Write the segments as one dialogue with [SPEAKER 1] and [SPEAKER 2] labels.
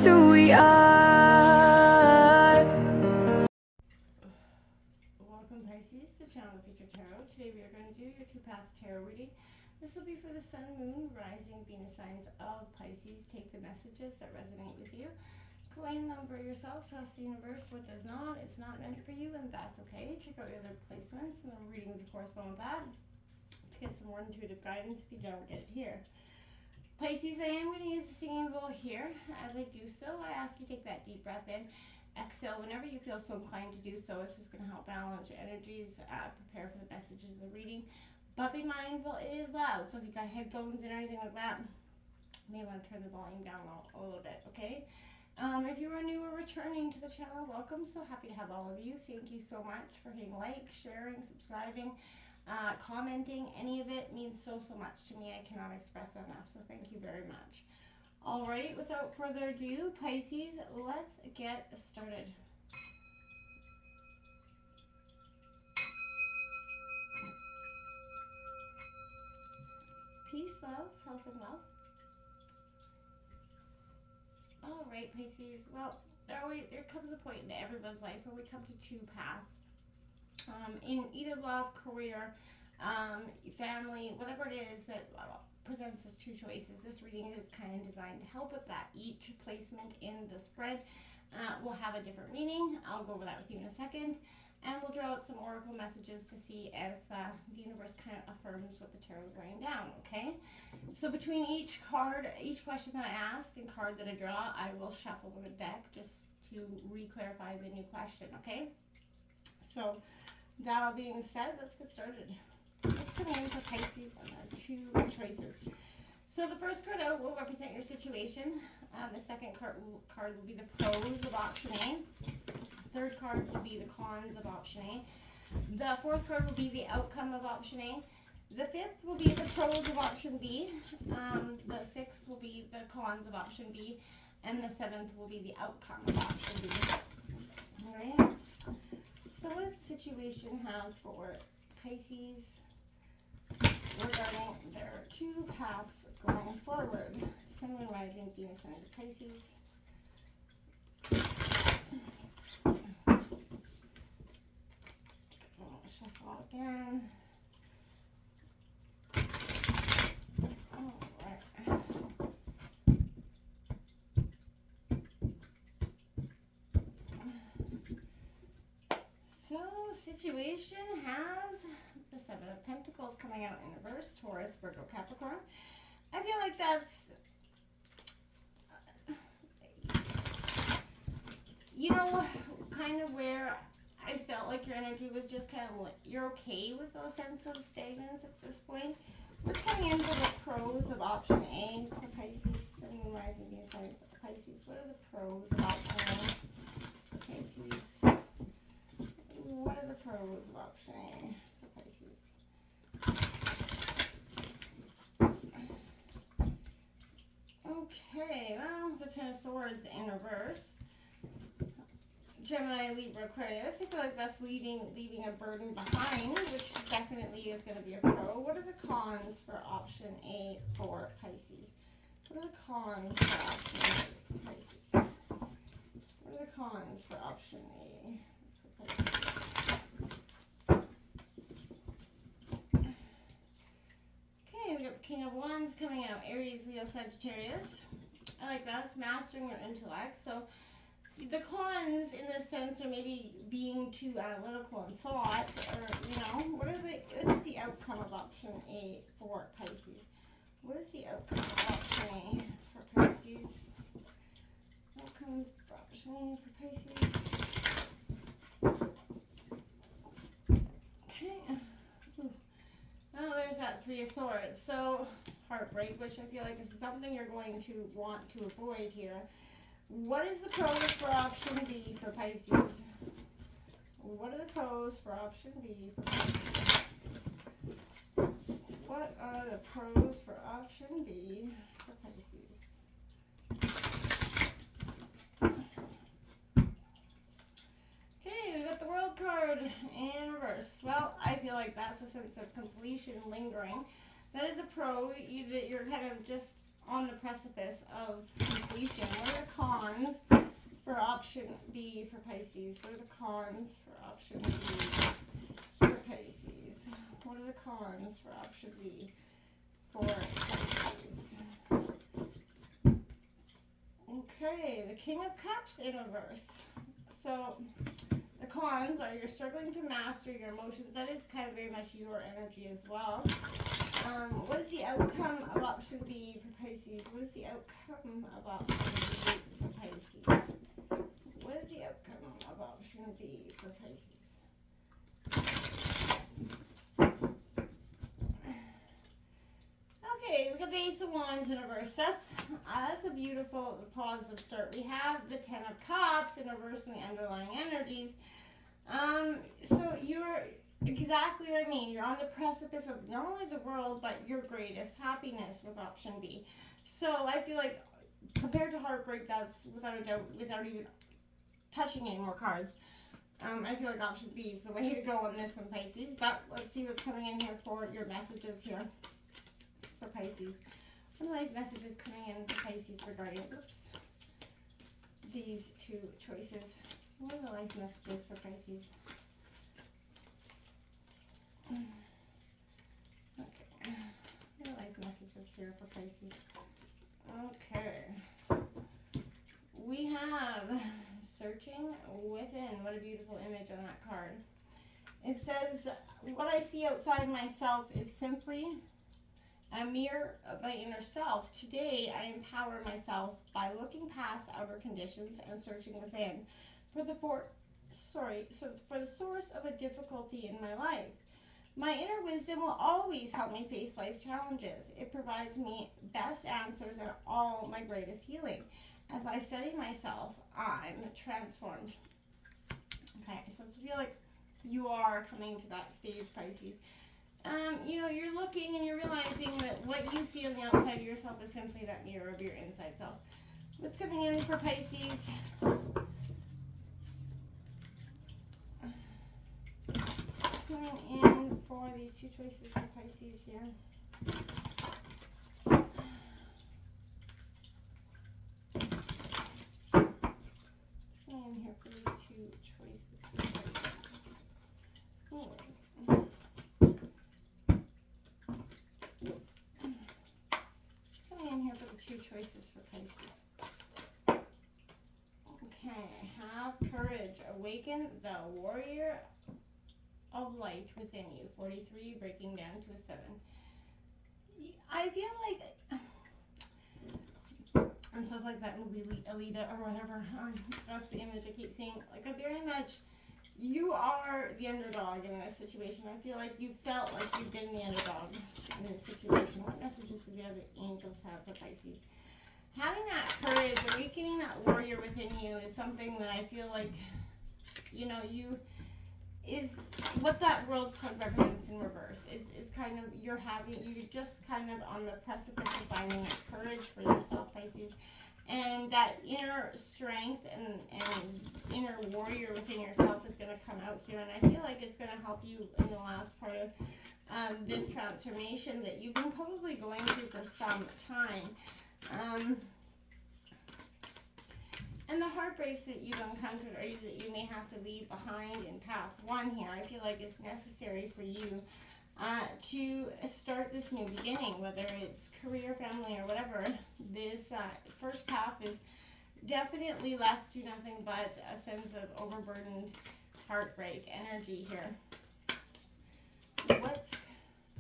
[SPEAKER 1] just who we are.
[SPEAKER 2] Welcome Pisces to Channel the Future Tarot. Today we are going to do your 2 paths tarot reading. This will be for the Sun, Moon, Rising, Venus signs of Pisces. Take the messages that resonate with you. Claim them for yourself. Trust the universe. What does not, it's not meant for you, and that's okay. Check out your other placements and the readings that correspond with that to get some more intuitive guidance if you don't get it here. Pisces, I am going to use the singing bowl here. As I do so, I ask you to take that deep breath in. Exhale whenever you feel so inclined to do so. It's just going to help balance your energies, prepare for the messages of the reading. But be mindful, it is loud. So if you've got headphones and anything like that, you may want to turn the volume down a little bit, okay? If you are new or returning to the channel, welcome. So happy to have all of you. Thank you so much for hitting like, sharing, subscribing, commenting. Any of it means so much to me. I cannot express that enough. So thank you very much. All right, without further ado, Pisces, let's get started. Peace, love, health, and wealth. All right, Pisces. Well, there comes a point in everyone's life where we come to 2 paths. In either love, career, family, whatever it is that presents us 2 choices. This reading is kind of designed to help with that. Each placement in the spread will have a different meaning. I'll go over that with you in a second. And we'll draw out some oracle messages to see if the universe kind of affirms what the tarot is laying down, okay? So between each card, each question that I ask and card that I draw, I will shuffle the deck just to re-clarify the new question, okay? So that being said, let's get started. Let's come in for Pisces on our 2 choices. So the first card out will represent your situation. The second card will be the pros of option A. Third card will be the cons of option A. The fourth card will be the outcome of option A. The fifth will be the pros of option B. The sixth will be the cons of option B. And the seventh will be the outcome of option B. All right. So what does the situation have for Pisces regarding their 2 paths going forward? Sun, Moon, Rising, Venus signs of Pisces. Shuffle again. All right. So, situation has the 7 of Pentacles coming out in reverse, Taurus, Virgo, Capricorn. I feel like that's, kind of where I felt like your energy was just kind of, you're okay with those sense of stagnance at this point. What's coming in for the pros of option A for Pisces, Sun, Moon, Rising, Venus signs of Pisces? What are the pros of option A for Pisces? What are the pros of option A for Pisces? Okay, well, the 10 of Swords in reverse. Gemini, Libra, Aquarius. I feel like that's leaving a burden behind, which definitely is going to be a pro. What are the cons for option A for Pisces? What are the cons for option A for Pisces? What are the cons for option A for Pisces? Okay, we got King of Wands coming out. Aries, Leo, Sagittarius. I like that. It's mastering your intellect. So the cons in this sense are maybe being too analytical in thought, or what is the outcome of option A for Pisces? What is the outcome of option A for Pisces? Outcome for option A for Pisces. Okay. Oh, there's that 3 of Swords. So heartbreak, which I feel like is something you're going to want to avoid here. What is the pros for option B for Pisces? What are the pros for option B for Pisces? What are the pros for option B for Pisces? Okay, we got the World card in reverse. Well, I feel like that's a sense of completion lingering. That is a pro, that you're kind of just on the precipice of completion. What are the cons for option B for Pisces? What are the cons for option B for Pisces? What are the cons for option B for Pisces? Okay, the King of Cups in reverse. So the cons are you're struggling to master your emotions. That is kind of very much your energy as well. What is the outcome of option B for Pisces? What is the outcome of option B for Pisces? What is the outcome of option B for Pisces? Okay, we got Ace of Wands in reverse. That's a beautiful, positive start. We have the Ten of Cups in reverse and the underlying energies. So you're exactly what I mean. You're on the precipice of not only the world, but your greatest happiness with option B. So I feel like compared to heartbreak, that's without a doubt, without even touching any more cards. I feel like option B is the way to go on this one, Pisces. But let's see what's coming in here for your messages here for Pisces. What are life messages coming in for Pisces regarding, these two choices? What are the life messages for Pisces? Okay. What are life messages here for Pisces? Okay. We have Searching Within. What a beautiful image on that card. It says, what I see outside myself is simply a mirror of my inner self. Today, I empower myself by looking past outer conditions and searching within for the source of a difficulty in my life. My inner wisdom will always help me face life challenges. It provides me best answers and all my greatest healing. As I study myself, I'm transformed. Okay, so I feel like you are coming to that stage, Pisces. You're looking and you're realizing that what you see on the outside of yourself is simply that mirror of your inside self. What's coming in for Pisces? Coming in for these two choices for Pisces here. What's coming in here for these two choices for Pisces? Oh. In here for the two choices for Pisces. Okay, have courage. Awaken the warrior of light within you. 43, breaking down to a 7. I feel like, and stuff like that movie Alita or whatever. That's the image I keep seeing. Like, I very much, you are the underdog in this situation. I feel like you felt like you've been the underdog in this situation. What messages do the other angels have for Pisces? Having that courage, awakening that warrior within you is something that I feel like, is what that world card represents in reverse. Is kind of, you're just kind of on the precipice of finding that courage for yourself, Pisces. And that inner strength and inner warrior within yourself is going to come out here. And I feel like it's going to help you in the last part of this transformation that you've been probably going through for some time. And the heartbreaks that you've encountered or that you may have to leave behind in path 1 here, I feel like it's necessary for you to start this new beginning, whether it's career, family, or whatever. This first half is definitely left you nothing but a sense of overburdened heartbreak energy here.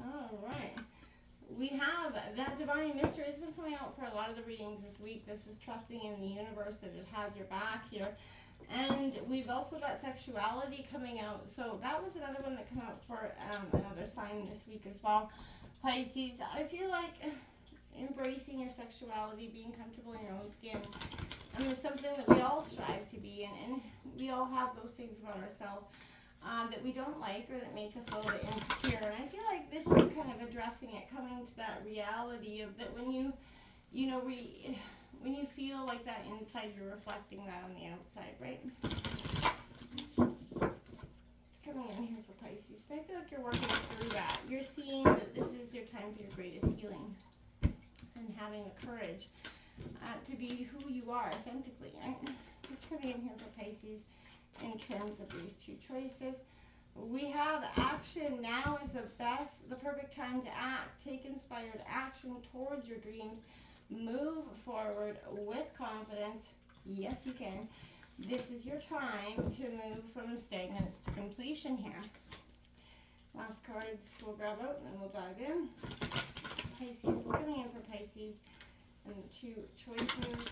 [SPEAKER 2] All right. We have that divine mystery has been coming out for a lot of the readings this week. This is trusting in the universe that it has your back here. And we've also got sexuality coming out. So that was another one that came out for another sign this week as well. Pisces, I feel like embracing your sexuality, being comfortable in your own skin, is something that we all strive to be. And we all have those things about ourselves that we don't like or that make us a little bit insecure. And I feel like this is kind of addressing it, coming to that reality of that when you feel like that inside, you're reflecting that on the outside, right? What's coming in here for Pisces? I feel like you're working through that. You're seeing that this is your time for your greatest healing and having the courage to be who you are authentically, right? What's coming in here for Pisces in terms of these two choices? We have action. Now is the perfect time to act. Take inspired action towards your dreams. Move forward with confidence. Yes, you can. This is your time to move from stagnance to completion here. Last cards we'll grab out and then we'll dive in. Pisces, what's coming in for Pisces? And two choices.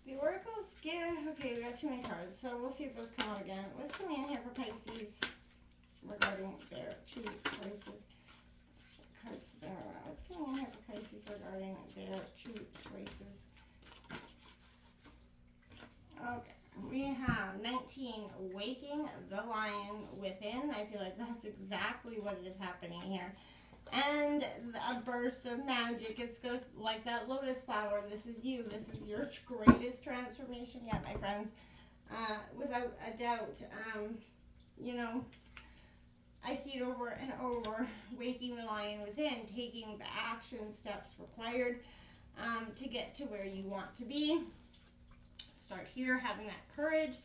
[SPEAKER 2] The oracles give, okay, we got too many cards, so we'll see if those come out again. What's coming in here for Pisces regarding their two choices? Cards there. What's coming in here for Pisces regarding their two choices? Okay, we have 19, waking the lion within. I feel like that's exactly what is happening here. And a burst of magic. It's good, like that lotus flower. This is you. This is your greatest transformation yet, my friends. Without a doubt. You know, I see it over and over. Waking the lion within, taking the action steps required to get to where you want to be. Start here, having that courage.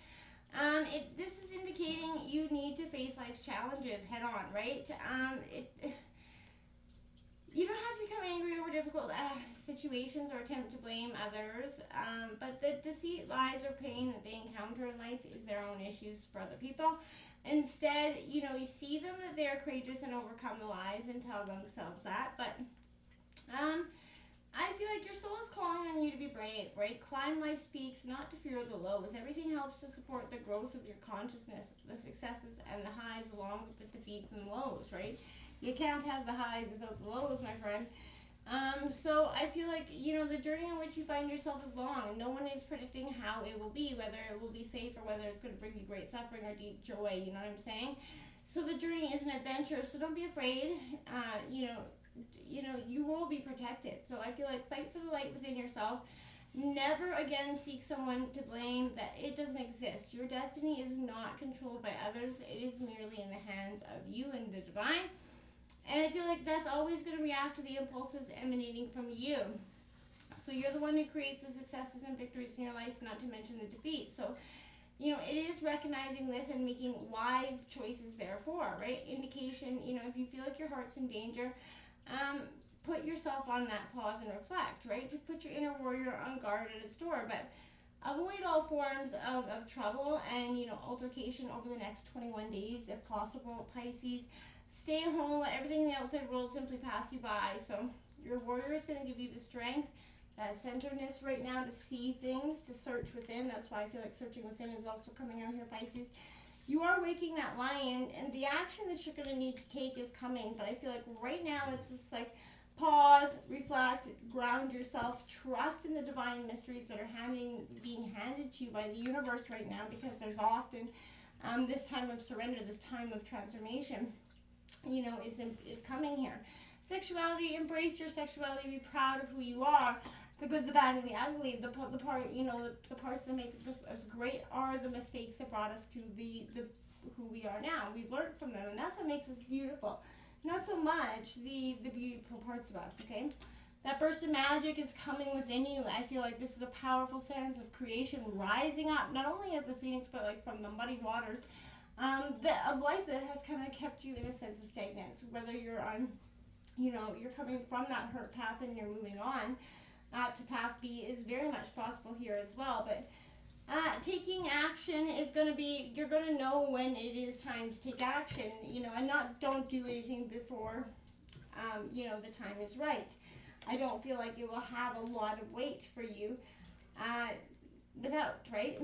[SPEAKER 2] This is indicating you need to face life's challenges head on, right? You don't have to become angry over difficult situations or attempt to blame others, but the deceit, lies, or pain that they encounter in life is their own issues for other people. Instead, you know, you see them that they are courageous and overcome the lies and tell themselves that, but I feel like your soul is calling on you to be brave, right? Climb life's peaks, not to fear the lows. Everything helps to support the growth of your consciousness, the successes and the highs, along with the defeats and lows, right? You can't have the highs without the lows, my friend. So I feel like, you know, the journey in which you find yourself is long, and no one is predicting how it will be, whether it will be safe or whether it's going to bring you great suffering or deep joy, you know what I'm saying? So the journey is an adventure, so don't be afraid. You know, you will be protected. So I feel like fight for the light within yourself. Never again seek someone to blame. That it doesn't exist. Your destiny is not controlled by others. It is merely in the hands of you and the divine. And I feel like that's always going to react to the impulses emanating from you. So you're the one who creates the successes and victories in your life, not to mention the defeats. So, you know, it is recognizing this and making wise choices therefore, right? Indication, you know, if you feel like your heart's in danger, put yourself on that pause and reflect, right? To put your inner warrior on guard at its door. But avoid all forms of trouble and, you know, altercation over the next 21 days if possible, Pisces. Stay home, let everything in the outside world simply pass you by. So your warrior is going to give you the strength, that centeredness right now to see things, to search within. That's why I feel like searching within is also coming out here, Pisces. You are waking that lion, and the action that you're going to need to take is coming. But I feel like right now it's just like pause, reflect, ground yourself, trust in the divine mysteries that are being handed to you by the universe right now, because there's often this time of surrender, this time of transformation, you know, is coming here. Sexuality, embrace your sexuality, be proud of who you are. The good, the bad, and the ugly. The part, you know, the parts that make us great are the mistakes that brought us to the who we are now. We've learned from them, and that's what makes us beautiful. Not so much the beautiful parts of us, okay? That burst of magic is coming within you. I feel like this is a powerful sense of creation rising up, not only as a phoenix, but like from the muddy waters of life that has kind of kept you in a sense of stagnance. Whether you're on, you know, you're coming from that hurt path and you're moving on to path B is very much possible here as well. But taking action is going to be, you're going to know when it is time to take action, you know, and don't do anything before, you know, the time is right. I don't feel like it will have a lot of weight for you without, right?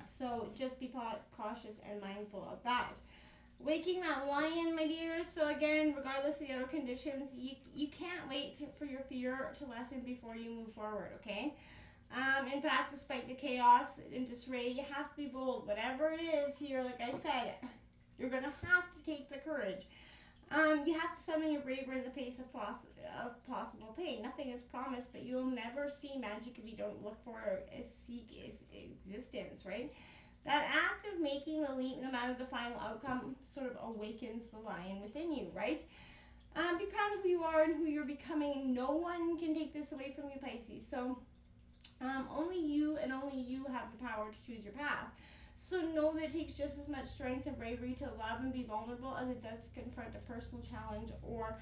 [SPEAKER 2] So just be cautious and mindful of that. Waking that lion, my dears. So again, regardless of the other conditions, you can't wait for your fear to lessen before you move forward, okay? In fact, despite the chaos and disarray, you have to be bold. Whatever it is here, like I said, you're going to have to take the courage. You have to summon your bravery in the face of possible pain. Nothing is promised, but you'll never see magic if you don't look for or seek its existence, right? That act of making the leap, no matter the final outcome, sort of awakens the lion within you, right? Be proud of who you are and who you're becoming. No one can take this away from you, Pisces. So only you and only you have the power to choose your path. So know that it takes just as much strength and bravery to love and be vulnerable as it does to confront a personal challenge or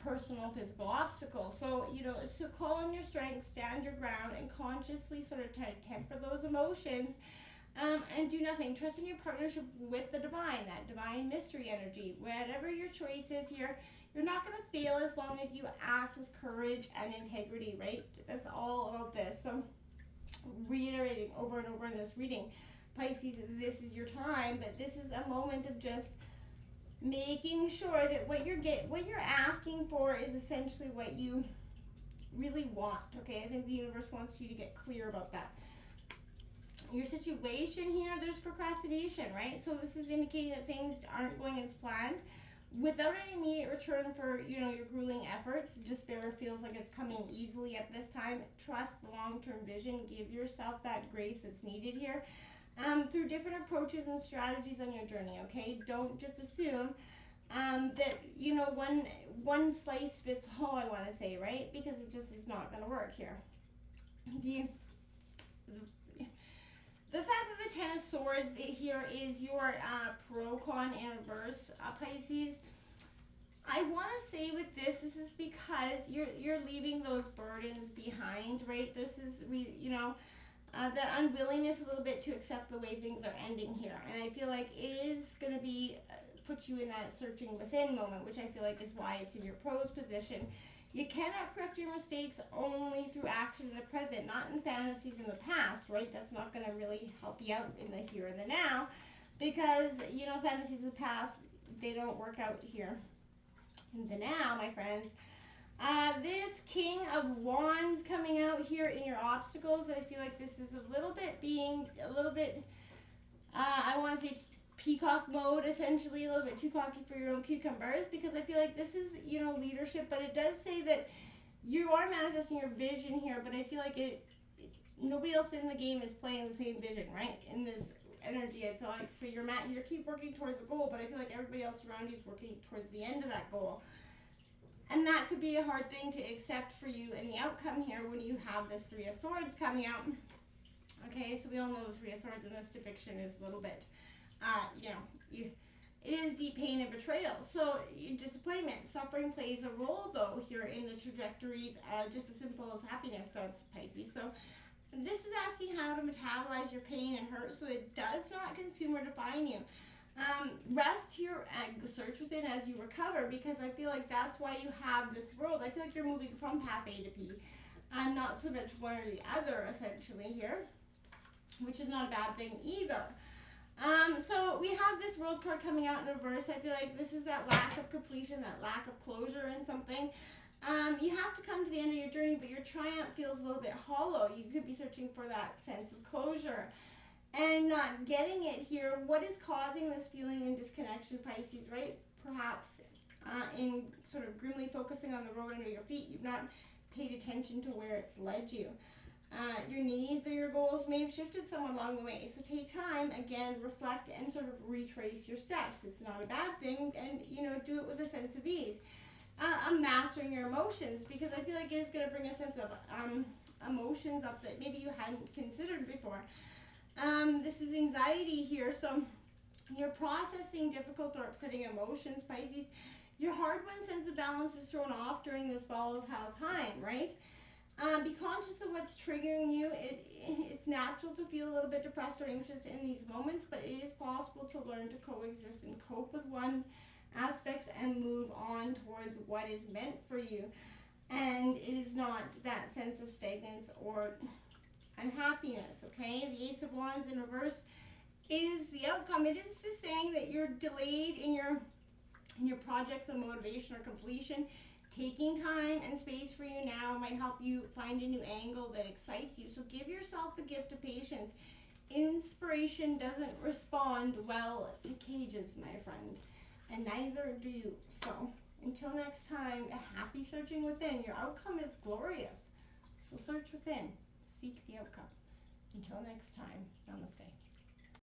[SPEAKER 2] personal physical obstacle. So, so call on your strength, stand your ground, and consciously sort of temper those emotions. And do nothing. Trust in your partnership with the divine, that divine mystery energy. Whatever your choice is here, you're not going to fail as long as you act with courage and integrity, right? That's all about this. So, reiterating over and over in this reading, Pisces, this is your time, but this is a moment of just making sure that what you're asking for is essentially what you really want. Okay, I think the universe wants you to get clear about that. Your situation here, there's procrastination, right? So this is indicating that things aren't going as planned. Without any immediate return for your grueling efforts, despair feels like it's coming easily at this time. Trust the long-term vision. Give yourself that grace that's needed here. Through different approaches and strategies on your journey, okay? Don't just assume that, one slice fits all, I want to say, right? Because it just is not going to work here. The fact that the Ten of Swords here is your pro-con in reverse, Pisces. I want to say with this is because you're leaving those burdens behind, right? This is, the unwillingness a little bit to accept the way things are ending here. And I feel like it is going to be put you in that searching within moment, which I feel like is why it's in your pros position. You cannot correct your mistakes only through action in the present, not in fantasies in the past, right? That's not going to really help you out in the here and the now, because, fantasies of the past, they don't work out here in the now, my friends. This King of Wands coming out here in your obstacles, I feel like this is a little bit, I want to say peacock mode, essentially, a little bit too cocky for your own cucumbers, because I feel like this is, leadership, but it does say that you are manifesting your vision here, but I feel like nobody else in the game is playing the same vision, right? In this energy, I feel like, so you keep working towards the goal, but I feel like everybody else around you is working towards the end of that goal. And that could be a hard thing to accept for you in the outcome here when you have this Three of Swords coming out. Okay, so we all know the Three of Swords in this depiction is a little bit, it is deep pain and betrayal. So disappointment, suffering plays a role though here in the trajectories, just as simple as happiness does, Pisces. So this is asking how to metabolize your pain and hurt so it does not consume or define you. Rest here and search within as you recover, because I feel like that's why you have this world. I feel like you're moving from path A to P and not so much one or the other essentially here, which is not a bad thing either. So we have this world card coming out in reverse. I feel like this is that lack of completion, that lack of closure in something. You have to come to the end of your journey, but your triumph feels a little bit hollow. You could be searching for that sense of closure and not getting it here. What is causing this feeling in disconnection, Pisces, right? Perhaps in sort of grimly focusing on the road under your feet, you've not paid attention to where it's led you. Your needs or your goals may have shifted somewhat along the way. So take time, again, reflect and sort of retrace your steps. It's not a bad thing, and, do it with a sense of ease. Mastering your emotions, because I feel like it's going to bring a sense of emotions up that maybe you hadn't considered before. This is anxiety here, so you're processing difficult or upsetting emotions, Pisces. Your hard-won sense of balance is thrown off during this volatile time, right? Be conscious of what's triggering you. It's natural to feel a little bit depressed or anxious in these moments, but it is possible to learn to coexist and cope with one aspects and move on towards what is meant for you. And it is not that sense of stagnance or unhappiness, okay? The Ace of Wands in reverse is the outcome. It is just saying that you're delayed in your projects of motivation or completion. Taking time and space for you now might help you find a new angle that excites you. So give yourself the gift of patience. Inspiration doesn't respond well to cages, my friend, and neither do you. So until next time, a happy searching within. Your outcome is glorious. So search within, seek the outcome. Until next time, namaste.